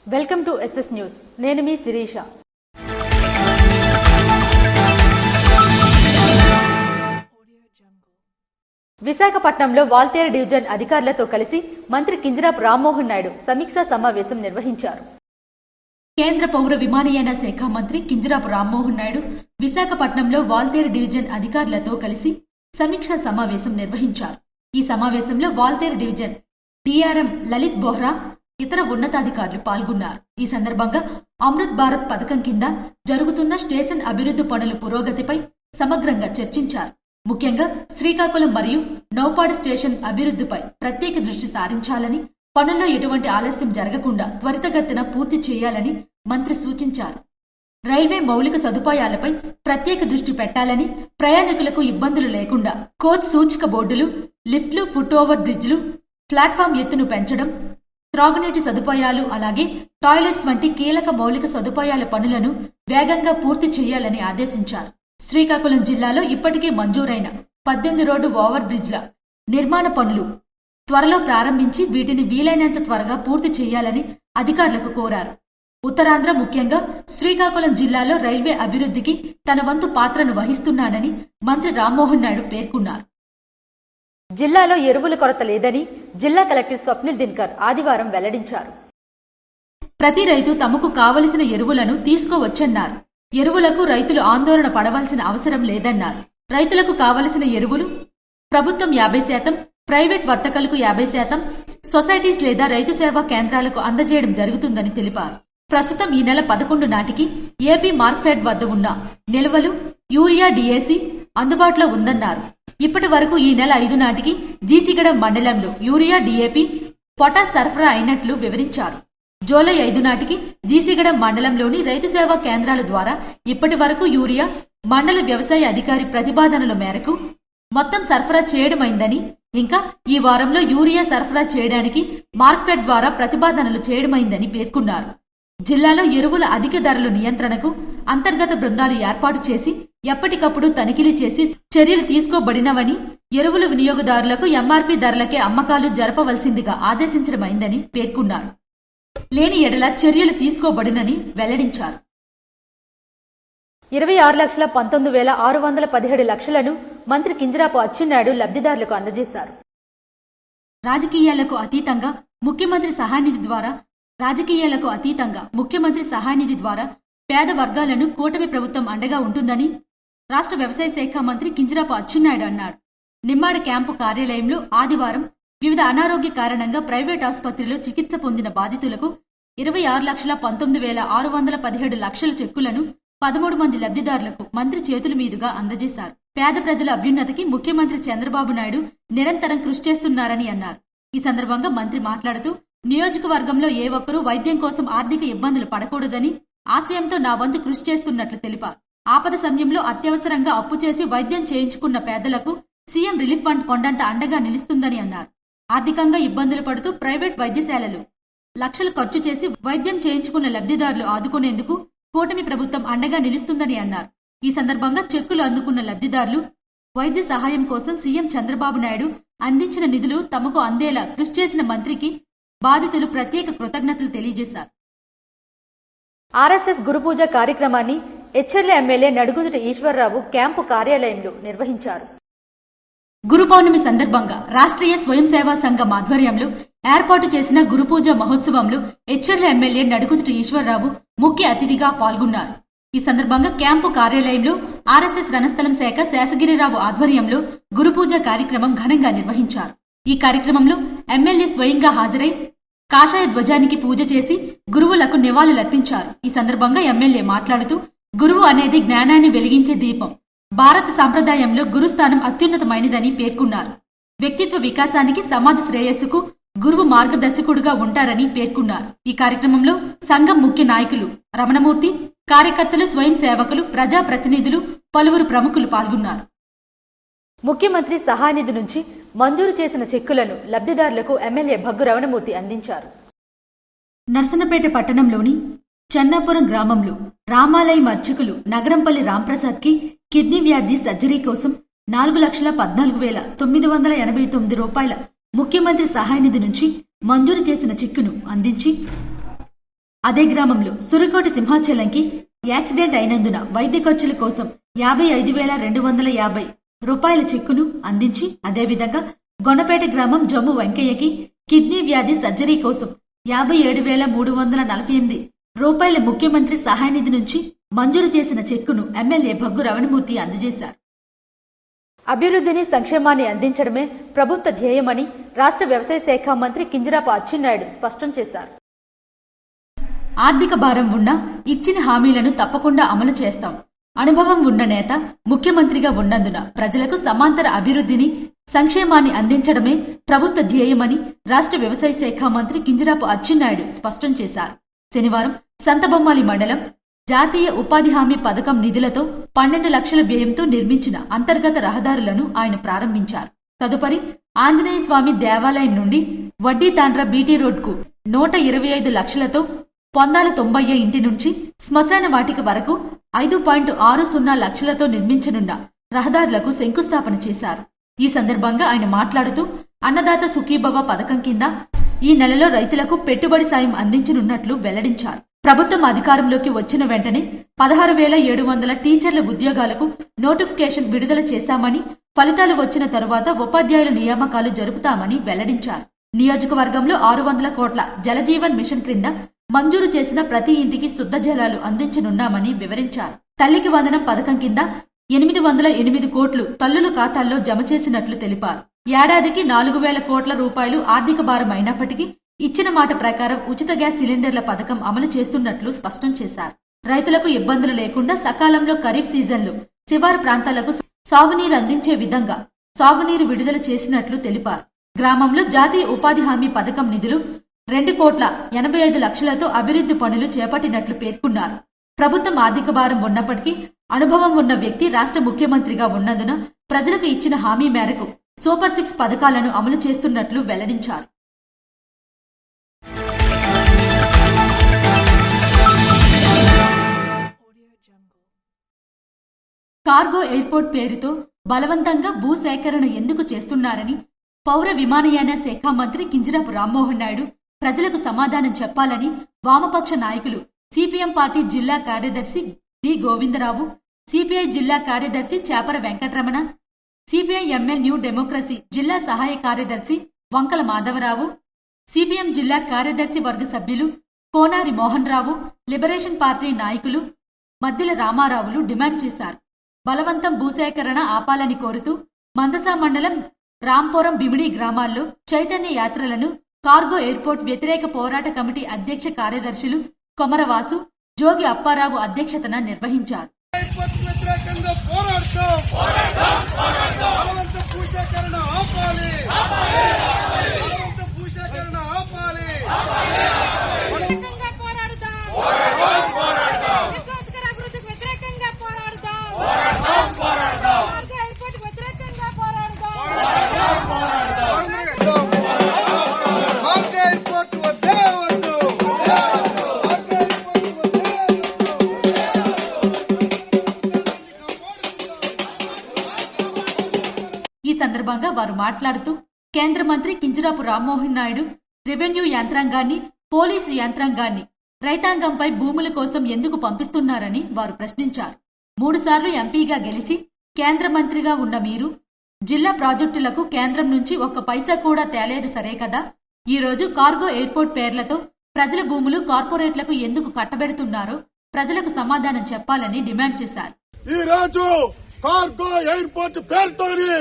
Welcome to SS news. నేను మీ శిరీష. విశాఖపట్నంలో Waltair division అధికారులతో కలిసి మంత్రి కింజరాపు రామ్మోహన్ నాయుడు సమీక్షా సమావేశం నిర్వహించారు. కేంద్ర పౌర విమానయాన శాఖ మంత్రి కింజరాపు రామ్మోహన్ నాయుడు విశాఖపట్నంలో వాల్తేరు డివిజన్ అధికారులతో కలిసి సమీక్షా సమావేశం నిర్వహించారు. ఈ సమావేశంలో వాల్తేరు డివిజన్ డిఆర్ఎం లలిత్ బోహ్రా ఇతర ఉన్నతాధికారులు పాల్గొన్నారు. ఈ సందర్భంగా అమృత్ భారత్ పథకం కింద జరుగుతున్న స్టేషన్ అభివృద్ధి పనుల పురోగతిపై సమగ్రంగా చర్చించారు. ముఖ్యంగా శ్రీకాకుళం మరియు నౌపాడు స్టేషన్ అభివృద్ధిపై ప్రత్యేక దృష్టి సారించాలని, పనుల్లో ఎటువంటి ఆలస్యం జరగకుండా త్వరితగతిన పూర్తి చేయాలని మంత్రి సూచించారు. రైల్వే మౌలిక సదుపాయాలపై ప్రత్యేక దృష్టి పెట్టాలని, ప్రయాణికులకు ఇబ్బందులు లేకుండా కోచ్ సూచిక బోర్డులు, లిఫ్ట్లు, ఫుట్ ఓవర్ బ్రిడ్జ్లు, ప్లాట్ఫామ్ ఎత్తును పెంచడం, త్రాగునీటి సదుపాయాలు, అలాగే టాయిలెట్స్ వంటి కీలక మౌలిక సదుపాయాల పనులను వేగంగా పూర్తి చేయాలని ఆదేశించారు. శ్రీకాకుళం జిల్లాలో ఇప్పటికే మంజూరైన 18 రోడ్డు ఓవర్ బ్రిడ్జ్ల నిర్మాణ పనులు త్వరలో ప్రారంభించి వీటిని వీలైనంత త్వరగా పూర్తి చేయాలని అధికారులకు కోరారు. ఉత్తరాంధ్ర, ముఖ్యంగా శ్రీకాకుళం జిల్లాలో రైల్వే అభివృద్ధికి తన వంతు పాత్రను వహిస్తున్నానని మంత్రి రామ్మోహన్ నాయుడు పేర్కొన్నారు. జిల్లాలో ఎరువుల కొరత లేదని జిల్లా కలెక్టర్ స్వప్నిల్ దినకర్ ఆదివారం వెల్లడించారు. ప్రతి రైతు తమకు కావలసిన ఎరువులను తీసుకోవచ్చన్నారు. ఎరువులకు రైతులు ఆందోళన పడవలసిన అవసరం లేదన్నారు. రైతులకు కావలసిన ఎరువులు ప్రభుత్వం 50%, ప్రైవేట్ వర్తకులకు 50%, సొసైటీస్ లేదా రైతు సేవా కేంద్రాలకు అందజేయడం జరుగుతుందని తెలిపారు. ప్రస్తుతం ఈ నెల 11 నాటికి ఏపీ మార్క్ఫెడ్ వద్ద ఉన్న నిల్వలు యూరియా, డిఏసీ అందుబాటులో ఉందన్నారు. ఇప్పటి వరకు ఈ నెల 5 నాటికి జీసీగడం మండలంలో యూరియా, డిఏపీ, పొటాష్ సరఫరా అయినట్లు వివరించారు. జూలై 5 నాటికి జీసీగడం మండలంలోని రైతు సేవా కేంద్రాల ద్వారా ఇప్పటి వరకు యూరియా మండల వ్యవసాయ అధికారి ప్రతిపాదనల మేరకు మొత్తం సరఫరా చేయడమైందని, ఇంకా ఈ వారంలో యూరియా సరఫరా చేయడానికి మార్క్ఫెడ్ ద్వారా ప్రతిపాదనలు చేయడమైందని పేర్కొన్నారు. జిల్లాలో ఎరువుల అధిక ధరల నియంత్రణకు అంతర్గత బృందాలు ఏర్పాటు చేసి ఎప్పటికప్పుడు తనిఖీలు చేసి చర్యలు తీసుకోబడినవని, ఎరువుల వినియోగదారులకు ఎంఆర్పీ ధరలకే అమ్మకాలు జరపవలసిందిగా ఆదేశించడమైందని పేర్కొన్నారు. లేని ఎడల చర్యలు తీసుకోబడినని వెల్లడించారు. 26,19,617 లక్షలను మంత్రి కింజరాపు అచ్చెన్నాయుడు లబ్ధిదారులకు అందజేశారు. రాజకీయాలకు అతీతంగా ముఖ్యమంత్రి సహాయనిధి ద్వారా పేద వర్గాలను కూటమి ప్రభుత్వం అండగా ఉంటుందని రాష్ట్ర వ్యవసాయ శాఖ మంత్రి కింజరాపు అచ్చెన్నాయుడు అన్నారు. నిమ్మాడ క్యాంపు కార్యాలయంలో ఆదివారం వివిధ అనారోగ్య కారణంగా ప్రైవేట్ ఆసుపత్రిలో చికిత్స పొందిన బాధితులకు 26,19,617 లక్షల చెక్కులను 13 మంది లబ్ధిదారులకు మంత్రి చేతుల మీదుగా అందజేశారు. పేద ప్రజల అభ్యున్నతికి ముఖ్యమంత్రి చంద్రబాబు నాయుడు నిరంతరం కృషి చేస్తున్నారని అన్నారు. ఈ సందర్భంగా మంత్రి మాట్లాడుతూ, నియోజకవర్గంలో ఏ ఒక్కరూ వైద్యం కోసం ఆర్థిక ఇబ్బందులు పడకూడదని ఆశయంతో నా వంతు కృషి చేస్తున్నట్లు తెలిపారు. ఆపద సమయంలో అత్యవసరంగా అప్పు చేసి వైద్యం చేయించుకున్న పేదలకు సీఎం రిలీఫ్ ఫండ్ కొండంత అండగా నిలుస్తుందని అన్నారు. ఆర్థికంగా ఇబ్బందులు పడుతూ ప్రైవేట్ వైద్యశాలలు లక్షలు ఖర్చు చేసి వైద్యం చేయించుకున్న లబ్ధిదారులు ఆదుకునేందుకు కూటమి ప్రభుత్వం అండగా నిలుస్తుందని అన్నారు. ఈ సందర్భంగా చెక్కులు అందుకున్న లబ్ధిదారులు వైద్య సహాయం కోసం సీఎం చంద్రబాబు నాయుడు అందించిన నిధులు తమకు అందేలా కృషి చేసిన మంత్రికి బాధితులు ప్రత్యేక కృతజ్ఞతలు తెలియజేశారు. ఆర్ఎస్ఎస్ గురుపూజ కార్యక్రమాన్ని ఎచ్చెర్ల ఎమ్మెల్యే నడుగుదుటి ఈశ్వర్రావు క్యాంపు కార్యాలయంలో నిర్వహించారు. గురు పౌర్ణమి సందర్భంగా రాష్ట్రీయ స్వయం సేవా సంఘం ఆధ్వర్యంలో ఏర్పాటు చేసిన గురుపూజ మహోత్సవంలో ఎచ్చెర్ల ఎమ్మెల్యే నడుగుదుటి ఈశ్వర్రావు ముఖ్య అతిథిగా పాల్గొన్నారు. ఈ సందర్భంగా క్యాంపు కార్యాలయంలో ఆర్ఎస్ఎస్ రణస్థలం శాఖ శేషగిరిరావు ఆధ్వర్యంలో గురుపూజ కార్యక్రమం ఘనంగా నిర్వహించారు. ఈ కార్యక్రమంలో ఎమ్మెల్యే స్వయంగా హాజరై కాషాయ ధ్వజానికి పూజ చేసి గురువులకు నివాళులర్పించారు. ఈ సందర్భంగా ఎమ్మెల్యే మాట్లాడుతూ, గురువు అనేది జ్ఞానాన్ని వెలిగించే దీపం. భారత సంప్రదాయంలో గురుస్థానం అత్యున్నతమైనదని పేర్కొన్నారు. వ్యక్తిత్వ వికాసానికి, సమాజ శ్రేయస్సుకు గురువు మార్గదర్శకుడుగా ఉంటారని పేర్కొన్నారు. ఈ కార్యక్రమంలో సంఘం ముఖ్య నాయకులు రమణమూర్తి, కార్యకర్తలు, స్వయం సేవకులు, ప్రజాప్రతినిధులు, పలువురు ప్రముఖులు పాల్గొన్నారు. ముఖ్యమంత్రి సహాయనిధి నుంచి మంజూరు చేసిన చెక్కులను లబ్ధిదారులకు ఎమ్మెల్యే భగ్గు రమణమూర్తి అందించారు. నర్సన్నపేట పట్టణంలోని చెన్నాపురం గ్రామంలో రామాలయం అర్చకులు నగరంపల్లి రాంప్రసాద్ కి కిడ్నీ వ్యాధి సర్జరీ కోసం 4,14,989 రూపాయల ముఖ్యమంత్రి సహాయనిధి నుంచి మంజూరు చేసిన చెక్కును అందించి అదే గ్రామంలో సురకోటి సింహాచలంకి యాక్సిడెంట్ అయినందున వైద్య ఖర్చుల కోసం 55,250 రూపాయల చెక్కును అందించి, అదేవిధంగా గొనపేట గ్రామం జమ్ము వెంకయ్యకి కిడ్నీ వ్యాధి సర్జరీ కోసం 57,348 రూపాయల ముఖ్యమంత్రి సహాయనిధి నుంచి మంజూరు చేసిన చెక్కును ఎమ్మెల్యే భగ్గు రమణమూర్తి అందజేశారు. అభివృద్ధిని, సంక్షేమాన్ని అందించడమే ప్రభుత్వ ధ్యేయమని రాష్ట్ర వ్యవసాయ శాఖ మంత్రి కింజరాపు అచ్చెన్నాయుడు స్పష్టం చేశారు. ఆర్థిక భారం ఉన్నా ఇచ్చిన హామీలను తప్పకుండా అమలు చేస్తాం. అనుభవం ఉన్న నేత ముఖ్యమంత్రిగా ఉన్నందున ప్రజలకు సమాంతర అభివృద్ధిని, సంక్షేమాన్ని అందించడమే ప్రభుత్వ ధ్యేయమని రాష్ట్ర వ్యవసాయ శాఖ మంత్రి కింజరాపు అచ్చెన్నాయుడు స్పష్టం చేశారు. శనివారం సంతబొమ్మాలి మండలం జాతీయ ఉపాధి హామీ పథకం నిధులతో 12 లక్షల వ్యయంతో నిర్మించిన అంతర్గత రహదారులను ఆయన ప్రారంభించారు. తదుపరి ఆంజనేయ స్వామి దేవాలయం నుండి వడ్డీ తాండ్ర బీటీ రోడ్కు 125 లక్షలతో పొందాల తొంభయ్య ఇంటి నుంచి శ్మశాన వాటిక వరకు 5.60 లక్షలతో నిర్మించనున్న రహదారులకు శంకుస్థాపన చేశారు. ఈ సందర్భంగా ఆయన మాట్లాడుతూ అన్నదాత సుఖీభవ పథకం కింద ఈ నెలలో రైతులకు పెట్టుబడి సాయం అందించనున్నట్లు వెల్లడించారు. ప్రభుత్వం అధికారంలోకి వచ్చిన వెంటనే 16,700 టీచర్ల ఉద్యోగాలకు నోటిఫికేషన్ విడుదల చేశామని, ఫలితాలు వచ్చిన తరువాత ఉపాధ్యాయుల నియామకాలు జరుపుతామని వెల్లడించారు. నియోజకవర్గంలో 600 కోట్ల జలజీవన్ మిషన్ క్రింద మంజూరు చేసిన ప్రతి ఇంటికి శుద్ధ జలాలు అందించనున్నామని వివరించారు. తల్లికి వందనం పథకం కింద 808 కోట్లు తల్లుల ఖాతాల్లో జమ చేసినట్లు తెలిపారు. ఏడాదికి 4,000 కోట్ల రూపాయలు ఆర్థిక భారం అయినప్పటికీ ఇచ్చిన మాట ప్రకారం ఉచిత గ్యాస్ సిలిండర్ల పథకం అమలు చేస్తున్నట్లు స్పష్టం చేశారు. రైతులకు ఇబ్బందులు లేకుండా సకాలంలో ఖరీఫ్ సీజన్లో శివారు ప్రాంతాలకు సాగునీరు అందించే విధంగా సాగునీరు విడుదల చేసినట్లు తెలిపారు. గ్రామంలో జాతీయ ఉపాధి హామీ పథకం నిధులు 2,85 లక్షలతో అభివృద్ధి పనులు చేపట్టినట్లు పేర్కొన్నారు. ప్రభుత్వం ఆర్థిక భారం ఉన్నప్పటికీ అనుభవం ఉన్న వ్యక్తి రాష్ట్ర ముఖ్యమంత్రిగా ఉన్నందున ప్రజలకు ఇచ్చిన హామీ మేరకు సూపర్ 6 పథకాలను అమలు చేస్తున్నట్లు వెల్లడించారు. కార్గో ఎయిర్పోర్ట్ పేరుతో బలవంతంగా భూసేకరణ ఎందుకు చేస్తున్నారని పౌర విమానయాన శాఖ మంత్రి కింజరాపు రామ్మోహన్ నాయుడు ప్రజలకు సమాధానం చెప్పాలని వామపక్ష నాయకులు సిపిఎం పార్టీ జిల్లా కార్యదర్శి డి గోవిందరావు, సిపిఐ జిల్లా కార్యదర్శి Chepara Venkataramana, CPI ML new democracy జిల్లా సహాయ కార్యదర్శి వంకల మాధవరావు, సిపిఎం జిల్లా కార్యదర్శి వర్గ సభ్యులు కోనారి మోహన్ రావు, లిబరేషన్ పార్టీ నాయకులు మద్దిల రామారావులు డిమాండ్ చేశారు. బలవంతం భూసేకరణ ఆపాలని కోరుతూ మందసా మండలం రాంపురం బిమిడి గ్రామాల్లో చైతన్య యాత్రలను కార్గో ఎయిర్పోర్ట్ వ్యతిరేక పోరాట కమిటీ అధ్యక్ష కార్యదర్శులు కొమరవాసు, జోగి అప్పారావు అధ్యక్షతన నిర్వహించారు. ఈ సందర్భంగా వారు మాట్లాడుతూ కేంద్ర మంత్రి కింజరాపు రామ్మోహన్ నాయుడు రెవెన్యూ యంత్రాంగాన్ని, పోలీసు యంత్రాంగాన్ని రైతాంగంపై భూముల కోసం ఎందుకు పంపిస్తున్నారని వారు ప్రశ్నించారు. 3 సార్లు ఎంపీగా గెలిచి కేంద్ర మంత్రిగా ఉన్న మీరు జిల్లా ప్రాజెక్టులకు కేంద్రం నుంచి 1 పైసా కూడా తేలేదు సరే కదా, ఈ రోజు కార్గో ఎయిర్పోర్ట్ పేర్లతో ప్రజల భూములు కార్పొరేట్లకు ఎందుకు కట్టబెడుతున్నారో ప్రజలకు సమాధానం చెప్పాలని డిమాండ్ చేశారు. ఈ రోజు కార్గో ఎయిర్పోర్ట్ పేరుతోని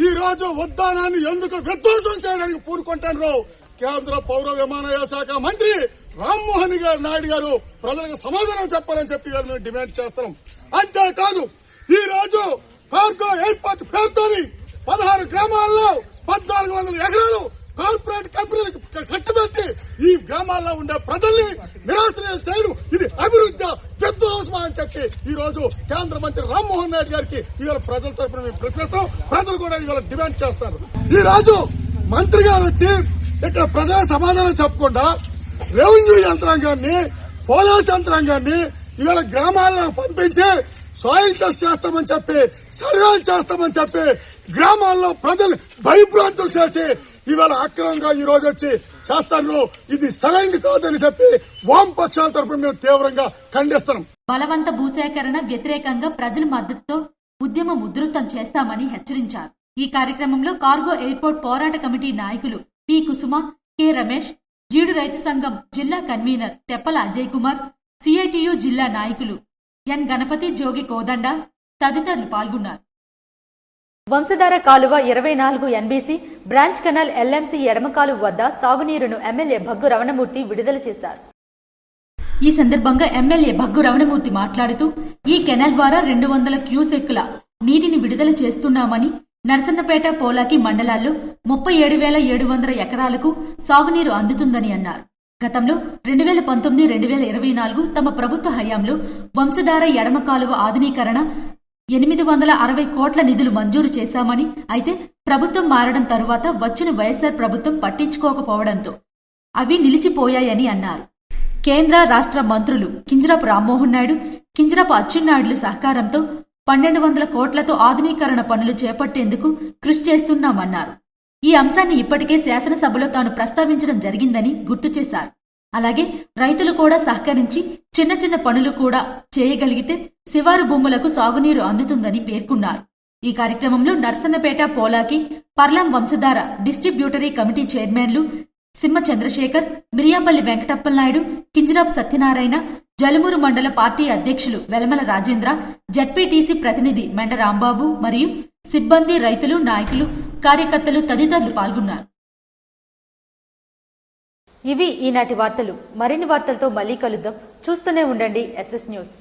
ఈ రోజు ఉద్యానాన్ని ఎందుకు విధ్వంసం చేయడానికి పూనుకుంటారు కేంద్ర పౌర విమానయాన శాఖ మంత్రి రామ్మోహన్ నాయుడు గారు ప్రజలకు సమాధానం చెప్పాలని చెప్పి మేము డిమాండ్ చేస్తున్నాం. అంతేకాదు ఈ రోజు కార్గో ఎయిర్పోర్ట్ పేరుతోని 16 గ్రామాల్లో 1,400 ఎకరాలు కార్పొరేట్ కంపెనీలకు కట్టబెట్టి ఈ గ్రామాల్లో ఉండే ప్రజల్ని నిరాశ్రయం చేయడం ఇది అభివృద్ధి విధ్వంసం అని చెప్పి ఈ రోజు కేంద్ర మంత్రి రామ్మోహన్ నాయుడు గారికి ఇవాళ ప్రజల తరఫున మేము ప్రశ్నిస్తాం. ప్రజలు కూడా ఇవాళ డిమాండ్ చేస్తారు. ఈ రోజు మంత్రి గారు వచ్చి ఇక్కడ ప్రజల సమాధానం చెప్పకుండా రెవెన్యూ యంత్రాంగాన్ని, పోలీస్ యంత్రాంగాన్ని ఇవాళ గ్రామాలను పంపించి సాయిల్ టెస్ట్ చేస్తామని చెప్పి, సర్వేలు చేస్తామని చెప్పి గ్రామాల్లో ప్రజలు భయభ్రాంతులు చేసి ఇవాళ అక్రమంగా ఈ రోజు వచ్చి చేస్తాను. ఇది సరైనది కాదని చెప్పి వామపక్షాల తరపున మేము తీవ్రంగా ఖండిస్తున్నాం. బలవంత భూసేకరణ వ్యతిరేకంగా ప్రజల మద్దతుతో ఉద్యమం ఉధృతం చేస్తామని హెచ్చరించారు. ఈ కార్యక్రమంలో కార్గో ఎయిర్పోర్ట్ పోరాట కమిటీ నాయకులు పి కుసుమ, కె రమేష్, జీడు రైతు సంఘం జిల్లా కన్వీనర్ తెప్పల అజయ్ కుమార్, సిఐటియు జిల్లా నాయకులు ఎన్ గణపతి, జోగి కోదండ తదితరులు పాల్గొన్నారు. వంశధార కాలువ 24 ఎన్బీసీ బ్రాంచ్ కెనాల్ ఎల్ఎంసీ ఎడమ కాలువ వద్ద సాగునీరును ఎమ్మెల్యే భగ్గు రమణమూర్తి విడుదల చేశారు. ఈ సందర్భంగా ఎమ్మెల్యే భగ్గు రమణమూర్తి మాట్లాడుతూ ఈ కెనాల్ ద్వారా 200 క్యూసెక్కుల నీటిని విడుదల చేస్తున్నామని, నర్సన్నపేట, పోలాకి మండలాల్లో 37,700 ఎకరాలకు సాగునీరు అందుతుందని అన్నారు. గతంలో 2019-2024 తమ ప్రభుత్వ హయాంలో వంశధార ఎడమ కాలువ ఆధునీకరణ 860 కోట్ల నిధులు మంజూరు చేశామని, అయితే ప్రభుత్వం మారడం తరువాత వచ్చిన వైఎస్ఆర్ ప్రభుత్వం పట్టించుకోకపోవడంతో అవి నిలిచిపోయాయని అన్నారు. కేంద్ర రాష్ట్ర మంత్రులు కింజరాపు రామ్మోహన్ నాయుడు, కింజరాపు అచ్చెన్నాయుడుల సహకారంతో 1200 కోట్లతో ఆధునీకరణ పనులు చేపట్టేందుకు కృషి చేస్తున్నామన్నారు. ఈ అంశాన్ని ఇప్పటికే శాసనసభలో తాను ప్రస్తావించడం జరిగిందని గుర్తు చేశారు. అలాగే రైతులు కూడా సహకరించి చిన్న చిన్న పనులు కూడా చేయగలిగితే శివారు భూములకు సాగునీరు అందుతుందని పేర్కొన్నారు. ఈ కార్యక్రమంలో నర్సన్నపేట, పోలాకి, పర్లాం వంశధార డిస్ట్రిబ్యూటరీ కమిటీ చైర్మన్లు సింహ చంద్రశేఖర్, మిరియాంపల్లి వెంకటప్పలనాయుడు, కింజరాపు సత్యనారాయణ, జలుమూరు మండల పార్టీ అధ్యక్షులు వెలమల రాజేంద్ర, జడ్పీటీసీ ప్రతినిధి మెండ రాంబాబు మరియు సిబ్బంది, రైతులు, నాయకులు, కార్యకర్తలు తదితరులు పాల్గొన్నారు. ఇవి ఈనాటి వార్తలు. మరిన్ని వార్తలతో మళ్ళీ కలుద్దాం. చూస్తూనే ఉండండి SS న్యూస్.